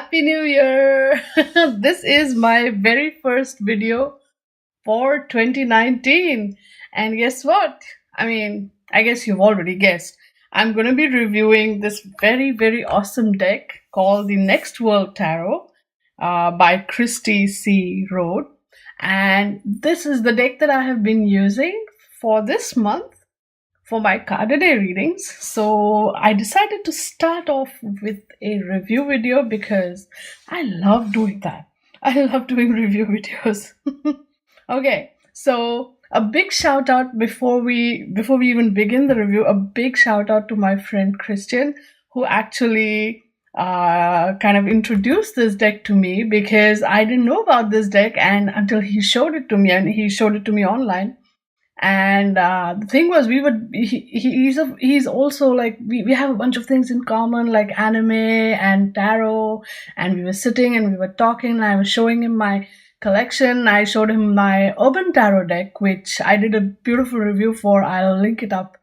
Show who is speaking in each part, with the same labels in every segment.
Speaker 1: Happy New Year! This is my very first video for 2019. And guess what? I guess you've already guessed. I'm going to be reviewing this very awesome deck called the Next World Tarot by Cristy C Road. And this is the deck that I have been using for this month for my card a day readings. So I decided to start off with a review video because I love doing that. I love doing review videos. Okay, so a big shout out before we even begin the review, a big shout out to my friend Christian, who actually kind of introduced this deck to me, because I didn't know about this deck and until he showed it to me, and he showed it to me online. And the thing was, he's also like, we have a bunch of things in common, like anime and tarot, and we were sitting and we were talking, and I was showing him my collection. I showed him my urban tarot deck, which I did a beautiful review for. I'll link it up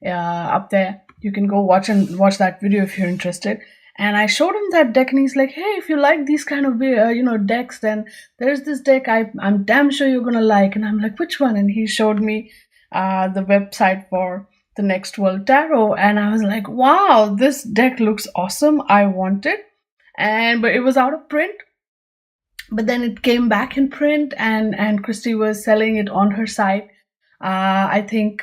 Speaker 1: there. You can go watch that video if you're interested. And I showed him that deck, and he's like, hey, if you like these kind of decks, then there's this deck I'm damn sure you're gonna like. And I'm like, which one? And he showed me the website for the Next World Tarot, and I was like, wow, this deck looks awesome. I want it. But it was out of print. But then it came back in print, and Christy was selling it on her site. I think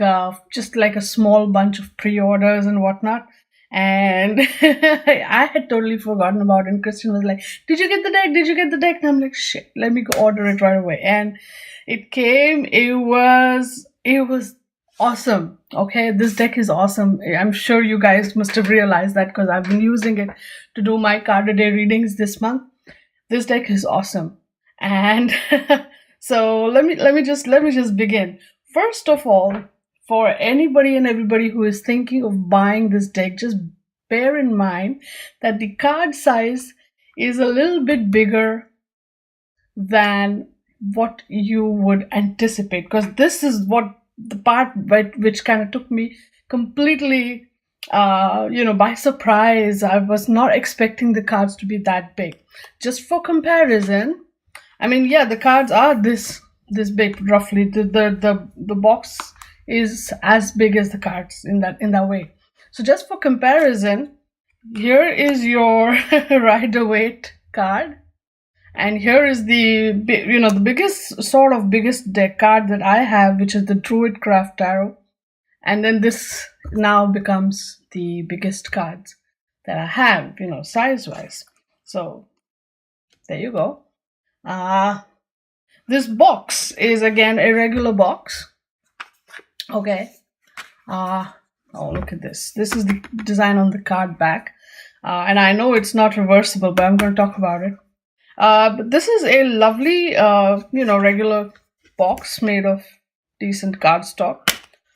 Speaker 1: just like a small bunch of pre-orders and whatnot. And I had totally forgotten about it. And Christian was like, did you get the deck? Did you get the deck? And I'm like, shit, let me go order it right away. And it came. It was awesome. Okay, this deck is awesome. I'm sure you guys must have realized that, because I've been using it to do my card a day readings this month. This deck is awesome. And so let me just begin. First of all, for anybody and everybody who is thinking of buying this deck, just bear in mind that the card size is a little bit bigger than what you would anticipate, because this is what the part which kind of took me completely by surprise. I was not expecting the cards to be that big. Just for comparison, the cards are this big roughly. The box is as big as the cards in that way. So just for comparison, here is your Rider-Waite card, and here is the biggest deck card that I have, which is the Druidcraft Tarot. And then this now becomes the biggest cards that I have, size wise. So there you go. This box is again a regular box. Okay. Oh, look at this. This is the design on the card back. And I know it's not reversible, but I'm going to talk about it. But this is a lovely, regular box made of decent cardstock.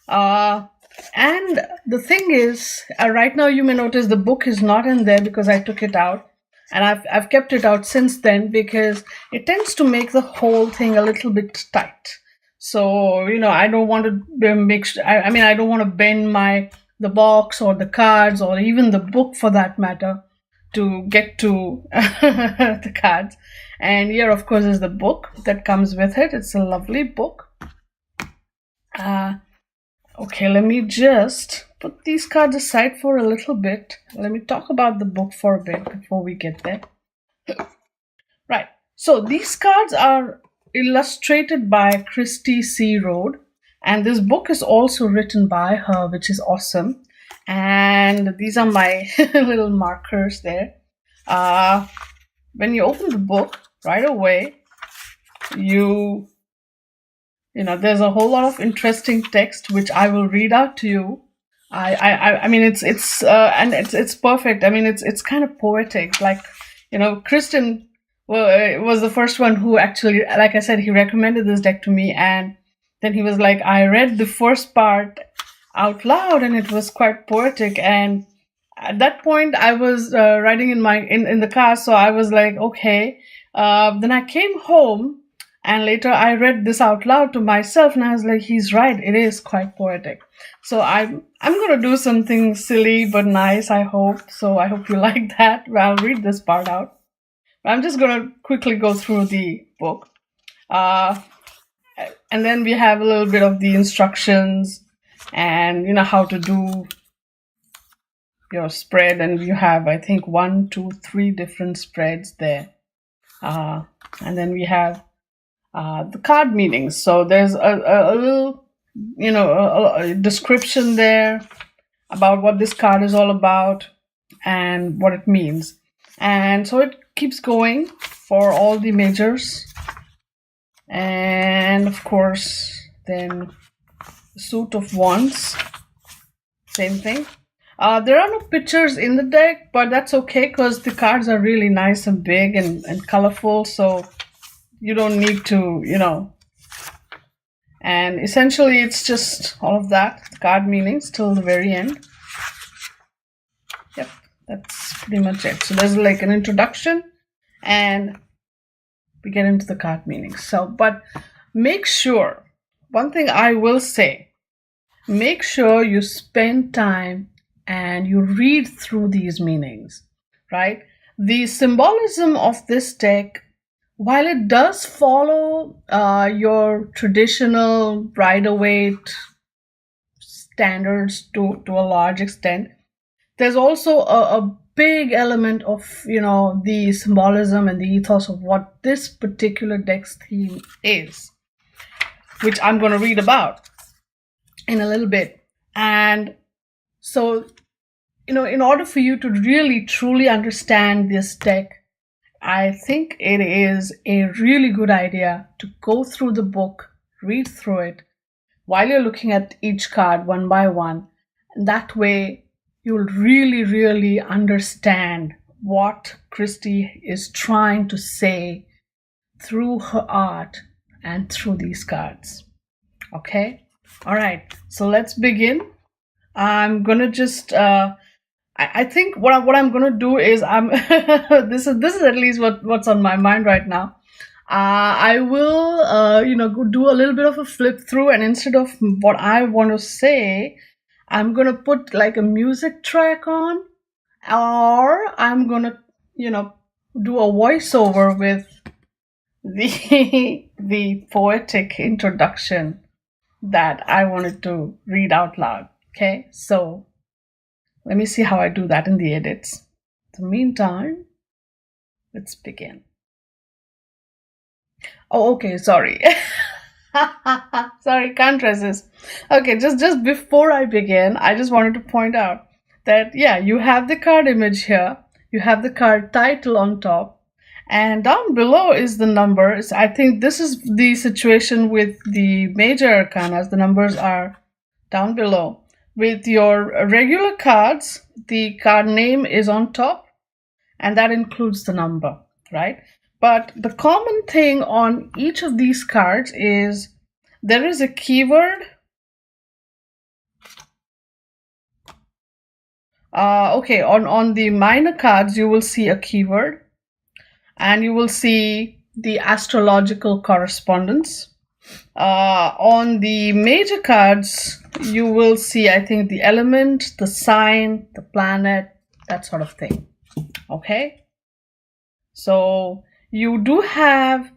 Speaker 1: And the thing is, right now you may notice the book is not in there because I took it out. And I've kept it out since then because it tends to make the whole thing a little bit tight. So, I don't want to make sure, I don't want to bend the box or the cards or even the book for that matter to get to the cards. And here, of course, is the book that comes with it. It's a lovely book. Okay, let me just put these cards aside for a little bit. Let me talk about the book for a bit before we get there. Right, so these cards are illustrated by Cristy C Road, and this book is also written by her, which is awesome. And these are my little markers there. When you open the book right away, there's a whole lot of interesting text which I will read out to you. It's perfect. It's kind of poetic. Like, Kristen was the first one who actually, like I said, he recommended this deck to me, and then he was like, I read the first part out loud and it was quite poetic. And at that point I was riding in the car, so I was like, okay. Then I came home and later I read this out loud to myself, and I was like, he's right, it is quite poetic. So I'm gonna do something silly but nice, I hope. So I hope you like that. I'll read this part out. I'm just going to quickly go through the book. And then we have a little bit of the instructions and, how to do your spread. And you have, I think, 1, 2, 3 different spreads there. And then we have the card meanings. So there's a little, a description there about what this card is all about and what it means. And so it keeps going for all the majors. And of course, then the suit of wands, same thing. There are no pictures in the deck, but that's okay because the cards are really nice and big and colorful. So you don't need to, and essentially it's just all of that, card meanings till the very end. Yep, that's pretty much it. So there's like an introduction and we get into the card meanings. So, but make sure, one thing I will say, make sure you spend time and you read through these meanings, right? The symbolism of this deck, while it does follow your traditional Rider-Waite standards to a large extent, there's also a big element of, the symbolism and the ethos of what this particular deck's theme is, which I'm going to read about in a little bit. And so, in order for you to really truly understand this deck, I think it is a really good idea to go through the book, read through it while you're looking at each card one by one. And that way, you'll really, really understand what Cristy is trying to say through her art and through these cards. Okay? All right. So let's begin. I'm going to just... I think what I'm going to do is this is at least what's on my mind right now. I will go do a little bit of a flip through, and instead of what I want to say, I'm going to put like a music track on, or I'm going to do a voiceover with the poetic introduction that I wanted to read out loud. Okay, so let me see how I do that in the edits. In the meantime, let's begin. Oh, okay, sorry. Sorry, can't resist. Okay, just before I begin, I just wanted to point out that, yeah, you have the card image here. You have the card title on top. And down below is the numbers. I think this is the situation with the major arcanas. The numbers are down below. With your regular cards, the card name is on top, and that includes the number, right? But the common thing on each of these cards is there is a keyword. Okay, on the minor cards, you will see a keyword, and you will see the astrological correspondence. On the major cards, you will see, I think, the element, the sign, the planet, that sort of thing. Okay? So you do have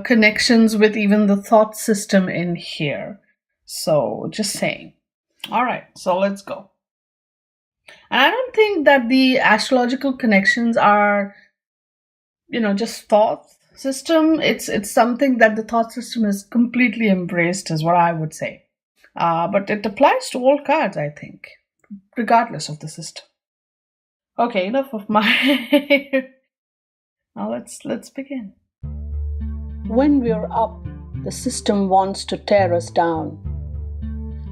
Speaker 1: connections with even the thought system in here. So just saying. All right, so let's go. And I don't think that the astrological connections are, just thought system. It's something that the thought system has completely embraced, is what I would say. But it applies to all cards, I think, regardless of the system. Okay, enough of my... Now let's begin.
Speaker 2: When we're up, the system wants to tear us down.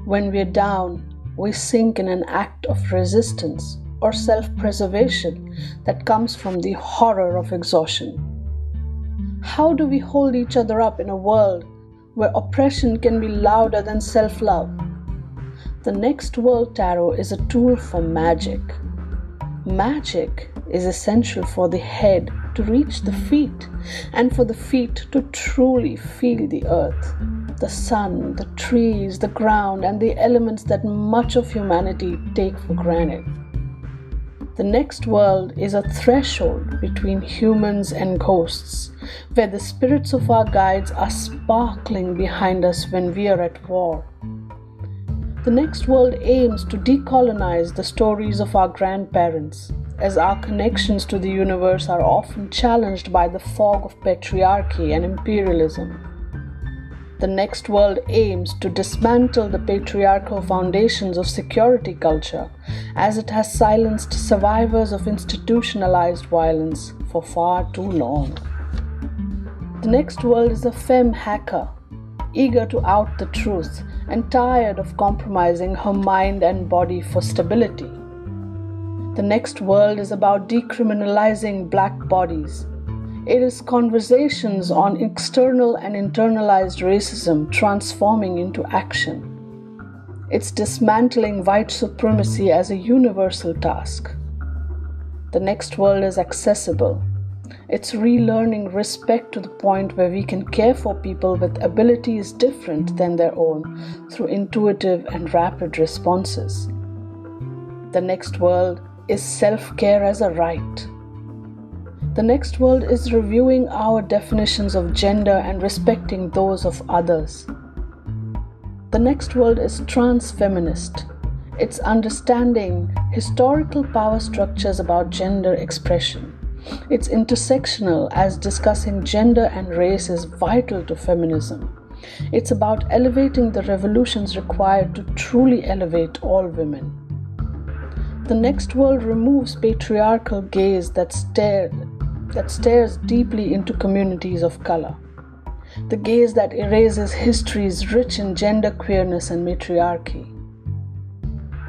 Speaker 2: When we're down, we sink in an act of resistance or self-preservation that comes from the horror of exhaustion. How do we hold each other up in a world where oppression can be louder than self-love? The Next World Tarot is a tool for magic. Magic is essential for the head to reach the feet, and for the feet to truly feel the earth, the sun, the trees, the ground, and the elements that much of humanity take for granted. The next world is a threshold between humans and ghosts, where the spirits of our guides are sparkling behind us when we are at war. The next world aims to decolonize the stories of our grandparents, as our connections to the universe are often challenged by the fog of patriarchy and imperialism. The next world aims to dismantle the patriarchal foundations of security culture, as it has silenced survivors of institutionalized violence for far too long. The next world is a femme hacker, eager to out the truth and tired of compromising her mind and body for stability. The next world is about decriminalizing black bodies. It is conversations on external and internalized racism transforming into action. It's dismantling white supremacy as a universal task. The next world is accessible. It's relearning respect to the point where we can care for people with abilities different than their own through intuitive and rapid responses. The next world is self-care as a right. The next world is reviewing our definitions of gender and respecting those of others. The next world is trans-feminist. It's understanding historical power structures about gender expression. It's intersectional, as discussing gender and race is vital to feminism. It's about elevating the revolutions required to truly elevate all women. The next world removes patriarchal gaze that stares deeply into communities of color. The gaze that erases histories rich in gender queerness and matriarchy.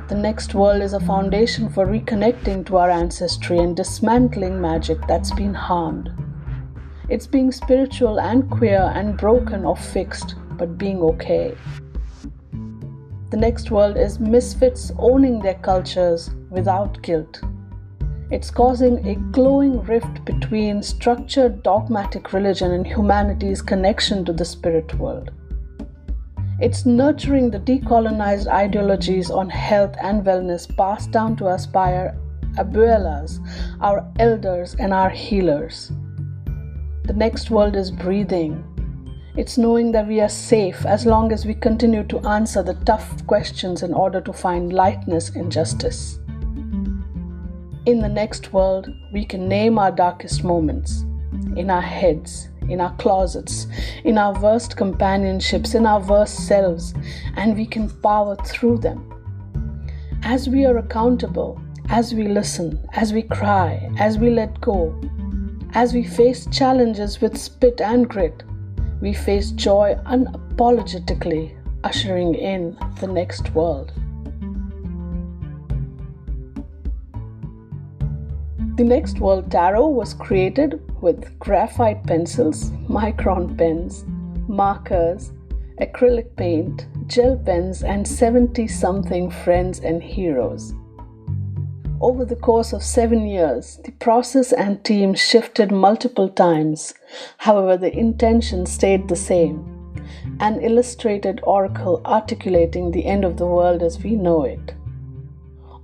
Speaker 2: The next world is a foundation for reconnecting to our ancestry and dismantling magic that's been harmed. It's being spiritual and queer and broken or fixed, but being okay. The next world is misfits owning their cultures without guilt. It's causing a glowing rift between structured dogmatic religion and humanity's connection to the spirit world. It's nurturing the decolonized ideologies on health and wellness passed down to us by our abuelas, our elders, and our healers. The next world is breathing. It's knowing that we are safe as long as we continue to answer the tough questions in order to find lightness in justice. In the next world, we can name our darkest moments in our heads, in our closets, in our worst companionships, in our worst selves, and we can power through them. As we are accountable, as we listen, as we cry, as we let go, as we face challenges with spit and grit, we face joy unapologetically, ushering in the next world. The Next World Tarot was created with graphite pencils, micron pens, markers, acrylic paint, gel pens, and 70-something friends and heroes. Over the course of 7 years, the process and team shifted multiple times. However, the intention stayed the same: an illustrated oracle articulating the end of the world as we know it.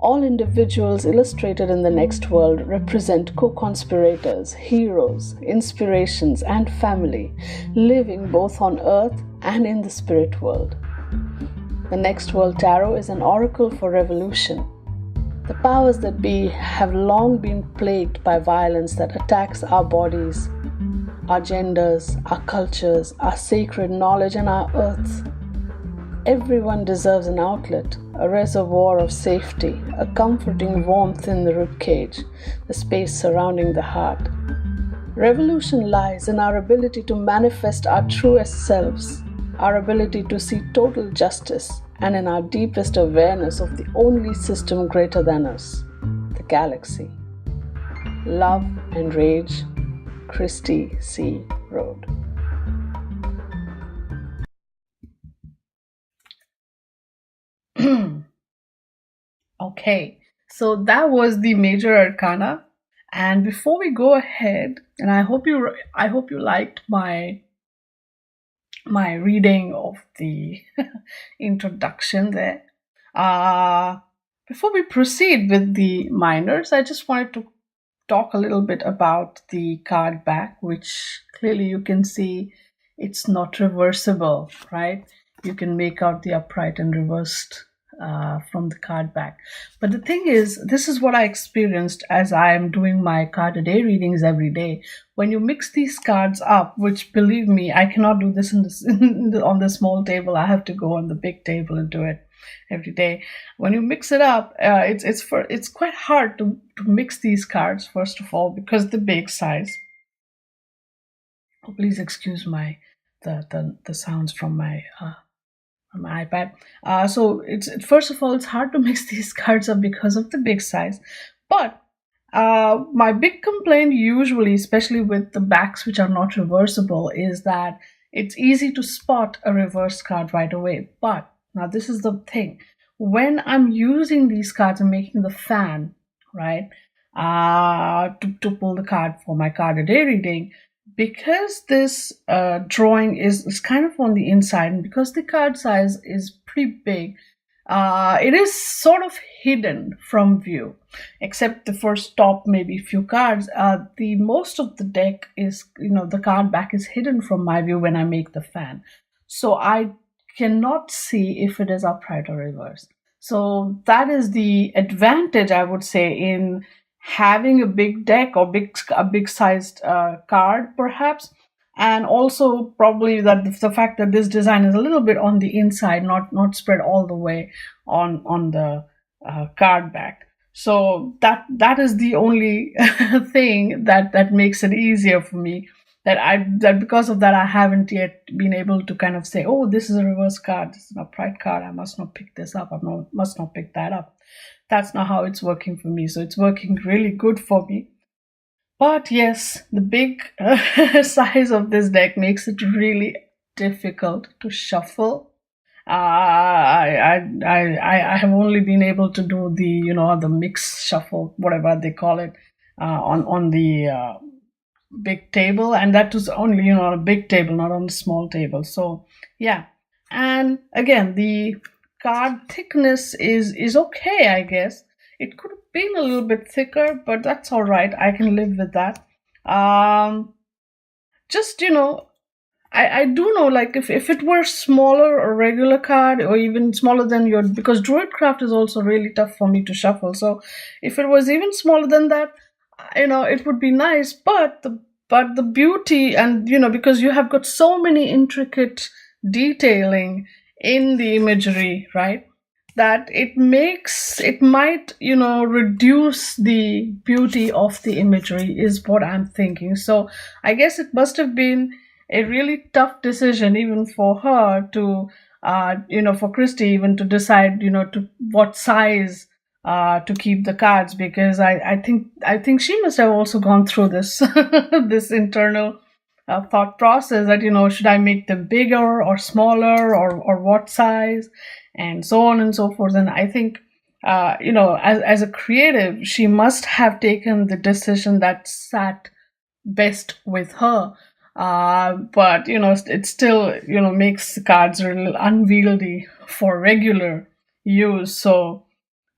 Speaker 2: All individuals illustrated in the next world represent co-conspirators, heroes, inspirations, and family, living both on earth and in the spirit world. The Next World Tarot is an oracle for revolution. The powers that be have long been plagued by violence that attacks our bodies, our genders, our cultures, our sacred knowledge, and our earth. Everyone deserves an outlet, a reservoir of safety, a comforting warmth in the ribcage, the space surrounding the heart. Revolution lies in our ability to manifest our truest selves, our ability to see total justice, and in our deepest awareness of the only system greater than us, the galaxy. Love and Rage, Cristy C Road.
Speaker 1: Okay, so that was the major arcana. And before we go ahead, and I hope you liked my reading of the introduction there. Before we proceed with the minors, I just wanted to talk a little bit about the card back, which clearly you can see it's not reversible, right? You can make out the upright and reversed from the card back. But the thing is, this is what I experienced as I am doing my card a day readings every day. When you mix these cards up, which believe me, I cannot do this on the small table. I have to go on the big table and do it every day. When you mix it up, it's quite hard to mix these cards, first of all, because the big size. Oh, please excuse my the sounds from my iPad. So it's first of all, it's hard to mix these cards up because of the big size. But my big complaint usually, especially with the backs which are not reversible, is that it's easy to spot a reverse card right away. But now this is the thing. When I'm using these cards and making the fan, right, to pull the card for my card a day reading, because this drawing is kind of on the inside, and because the card size is pretty big, it is sort of hidden from view, except the first top maybe few cards. The most of the deck is, the card back is hidden from my view when I make the fan, so I cannot see if it is upright or reversed. So that is the advantage, I would say, in having a big deck or a big sized card, perhaps. And also probably that the fact that this design is a little bit on the inside, not spread all the way on the card back. So that is the only thing that makes it easier for me. That because of that, I haven't yet been able to kind of say, oh, this is a reverse card, this is an upright card, I must not pick this up, must not pick that up. That's not how it's working for me. So it's working really good for me. But yes, the big size of this deck makes it really difficult to shuffle. I have only been able to do the mix shuffle, whatever they call it, on the big table, and that was only on a big table, not on a small table. So yeah, and again, the card thickness is okay, I guess. It could have been a little bit thicker, but that's all right. I can live with that. Just I do know, like, if it were smaller, or regular card, or even smaller than because Druidcraft is also really tough for me to shuffle. So if it was even smaller than that, it would be nice. But the beauty, and because you have got so many intricate detailing in the imagery, right, that it might reduce the beauty of the imagery, is what I'm thinking. So I guess it must have been a really tough decision even for her to for Cristy even to decide to what size to keep the cards, because I think she must have also gone through this this internal thought process that should I make them bigger or smaller, or what size, and so on and so forth. And I think as a creative, she must have taken the decision that sat best with her. But it still makes the cards a little unwieldy for regular use. So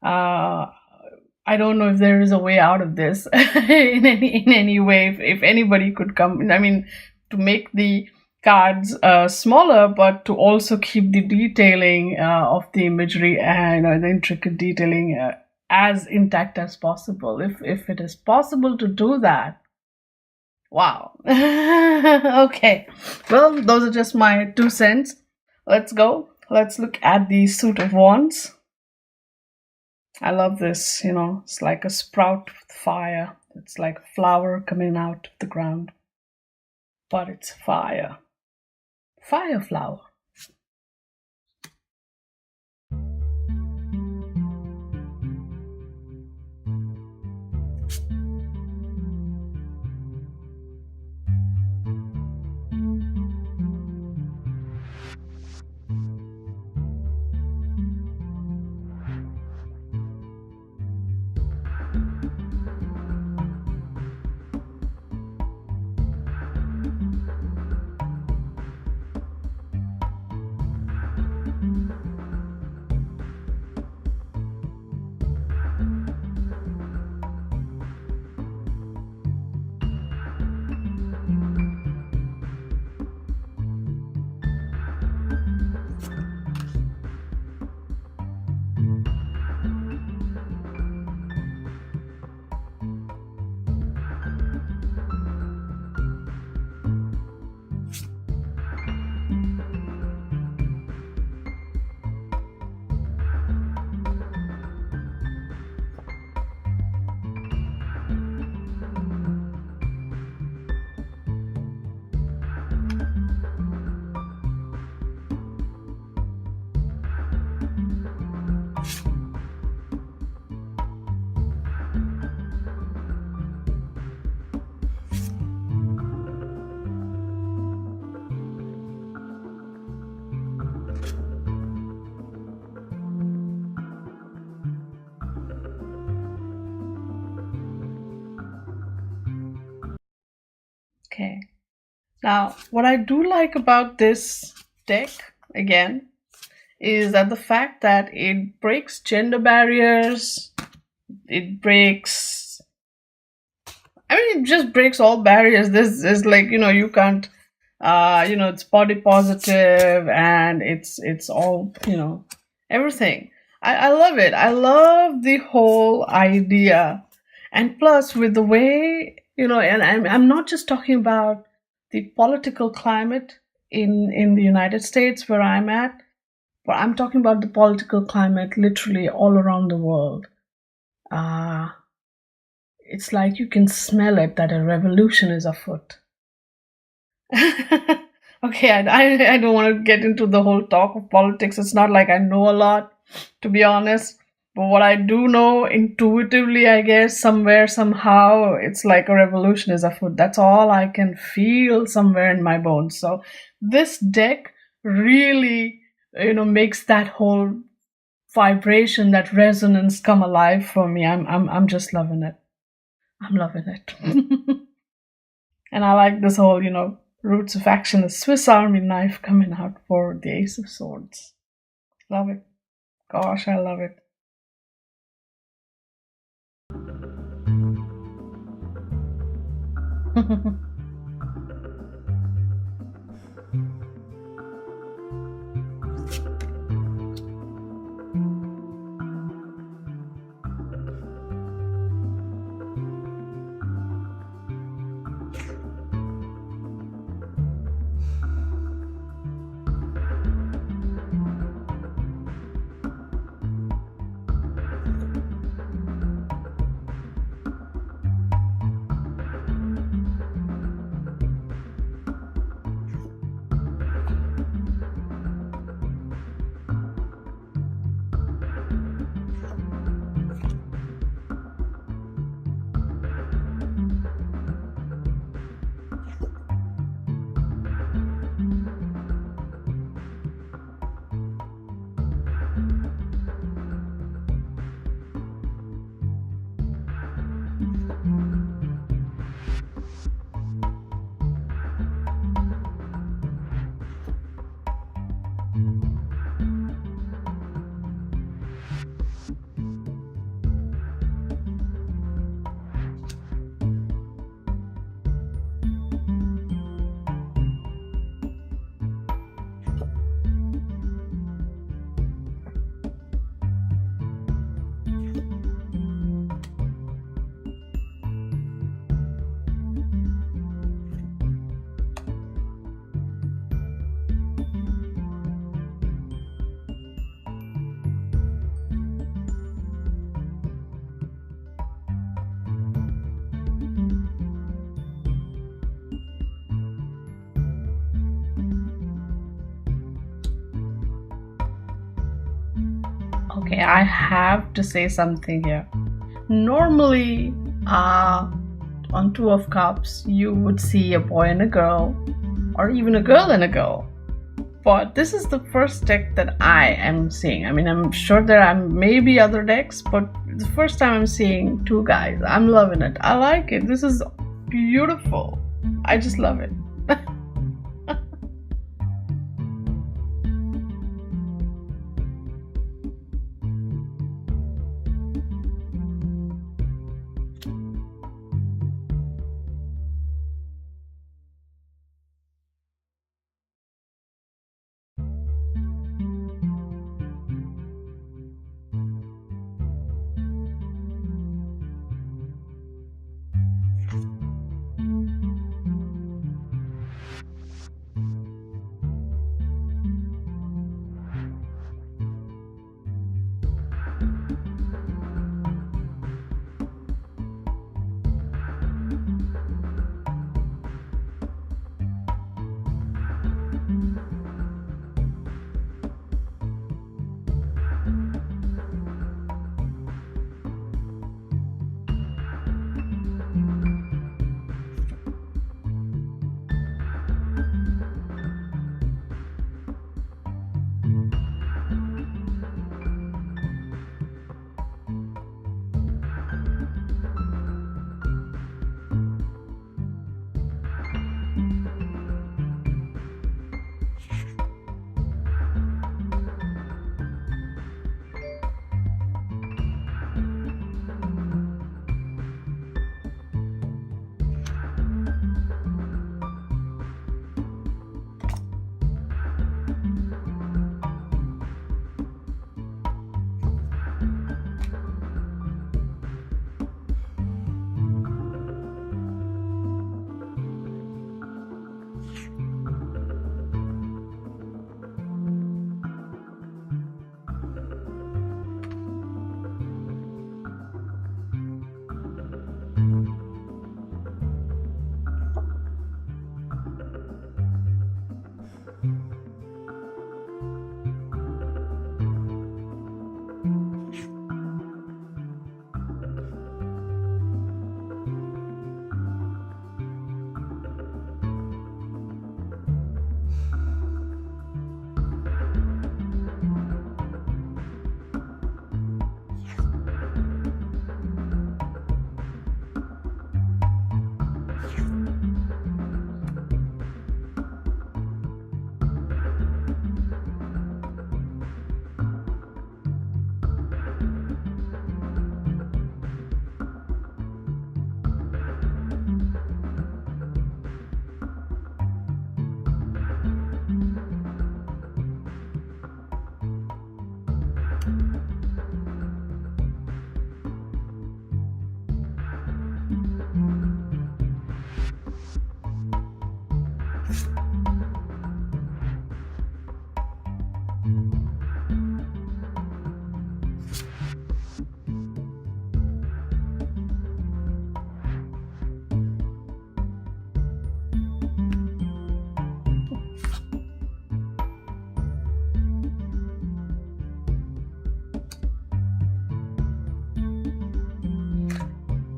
Speaker 1: I don't know if there is a way out of this in any way. If anybody could come, I mean, to make the cards smaller, but to also keep the detailing of the imagery and the intricate detailing as intact as possible. If it is possible to do that, wow. Okay, well, those are just my 2 cents. Let's go. Let's look at the Suit of Wands. I love this, it's like a sprout with fire. It's like a flower coming out of the ground, but it's fire. Fire flower. Okay. Now, what I do like about this deck, again, is that the fact that it breaks gender barriers, it breaks, I mean, it just breaks all barriers. This is like, you can't, it's body positive, and it's all, everything. I love it. I love the whole idea. And plus, with the way, and I'm not just talking about the political climate in the United States where I'm at, but I'm talking about the political climate literally all around the world. Uh, it's like you can smell it that a revolution is afoot. Okay, I don't want to get into the whole talk of politics. It's not like I know a lot, to be honest. But what I do know intuitively, I guess, somewhere, somehow, it's like a revolution is afoot. That's all I can feel somewhere in my bones. So this deck really, makes that whole vibration, that resonance come alive for me. I'm just loving it. I'm loving it. And I like this whole, roots of action, the Swiss Army knife coming out for the Ace of Swords. Love it. Gosh, I love it. Okay, I have to say something here. Normally, on Two of Cups, you would see a boy and a girl, or even a girl and a girl. But this is the first deck that I am seeing. I mean, I'm sure there are maybe other decks, but the first time I'm seeing two guys. I'm loving it. I like it. This is beautiful. I just love it.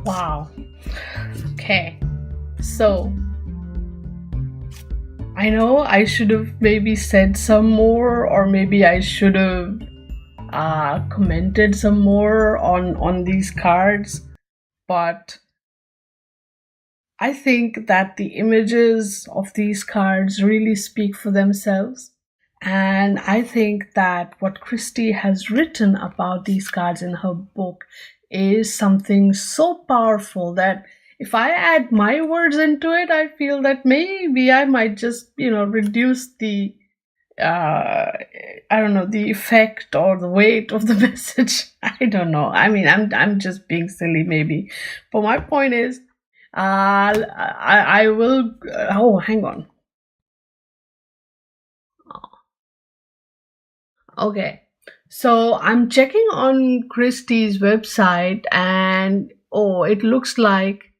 Speaker 1: Wow. Okay. So, I know I should have maybe said some more, or maybe I should have commented some more on these cards, but I think that the images of these cards really speak for themselves. And I think that what Cristy has written about these cards in her book is something so powerful that if I add my words into it, I feel that maybe I might just, reduce the I don't know, the effect or the weight of the message. I don't know. I mean, I'm just being silly maybe. But my point is, I will. Oh, hang on. Okay. So I'm checking on Christie's website, and oh, it looks like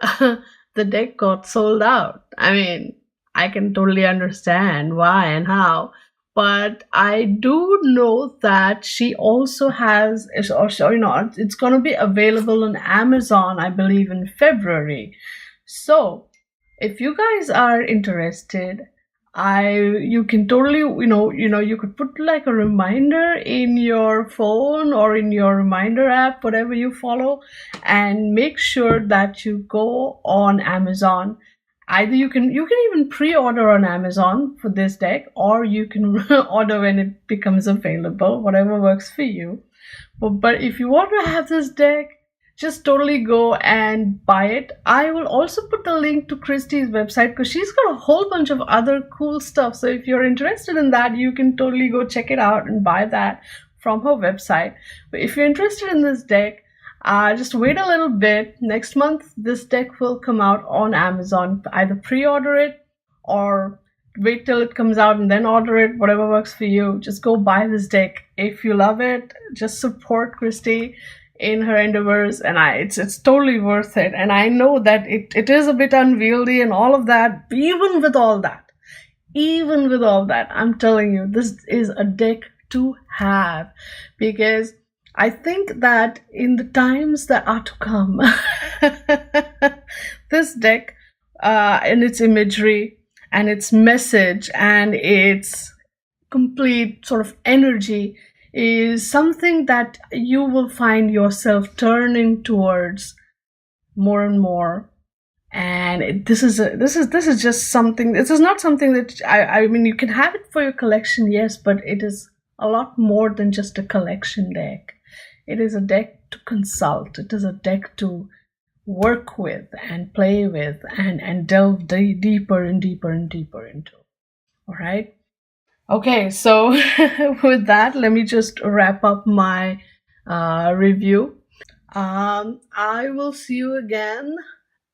Speaker 1: the deck got sold out. I mean, I can totally understand why and how, but I do know that she also has, or it's going to be available on Amazon, I believe, in February. So if you guys are interested, you can totally, you could put like a reminder in your phone or in your reminder app, whatever you follow, and make sure that you go on Amazon. Either you can even pre-order on Amazon for this deck, or you can order when it becomes available, whatever works for you. But if you want to have this deck, just totally go and buy it. I will also put the link to Christie's website because she's got a whole bunch of other cool stuff. So if you're interested in that, you can totally go check it out and buy that from her website. But if you're interested in this deck, just wait a little bit. Next month, this deck will come out on Amazon. Either pre-order it or wait till it comes out and then order it, whatever works for you. Just go buy this deck. If you love it, just support Cristy in her endeavors, and it's totally worth it. And I know that it is a bit unwieldy and all of that. Even with all that, I'm telling you, this is a deck to have, because I think that in the times that are to come, this deck and its imagery and its message and its complete sort of energy is something that you will find yourself turning towards more and more. And this is just something. This is not something that I mean, you can have it for your collection, yes, but it is a lot more than just a collection deck. It is a deck to consult. It is a deck to work with and play with and delve deeper and deeper and deeper into. All right. Okay, so with that, let me just wrap up my review. I will see you again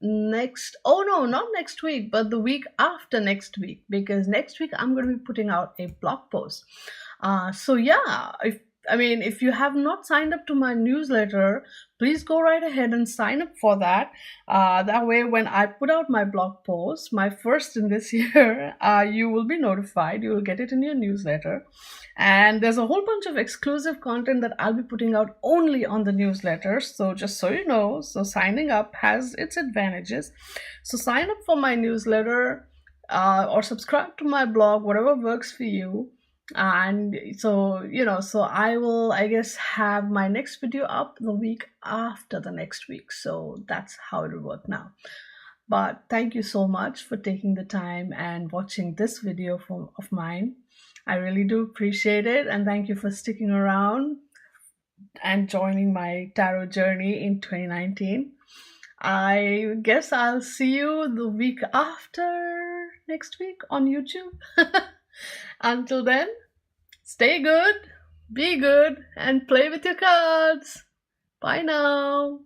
Speaker 1: not next week, but the week after next week, because next week I'm going to be putting out a blog post. So yeah, if you have not signed up to my newsletter, please go right ahead and sign up for that. That way, when I put out my blog post, my first in this year, you will be notified. You will get it in your newsletter. And there's a whole bunch of exclusive content that I'll be putting out only on the newsletter. So just so you know, so signing up has its advantages. So sign up for my newsletter or subscribe to my blog, whatever works for you. And so I will, I guess, have my next video up the week after the next week. So that's how it will work now. But thank you so much for taking the time and watching this video of mine. I really do appreciate it, and thank you for sticking around and joining my tarot journey in 2019. I guess I'll see you the week after next week on YouTube. Until then, stay good, be good, and play with your cards. Bye now.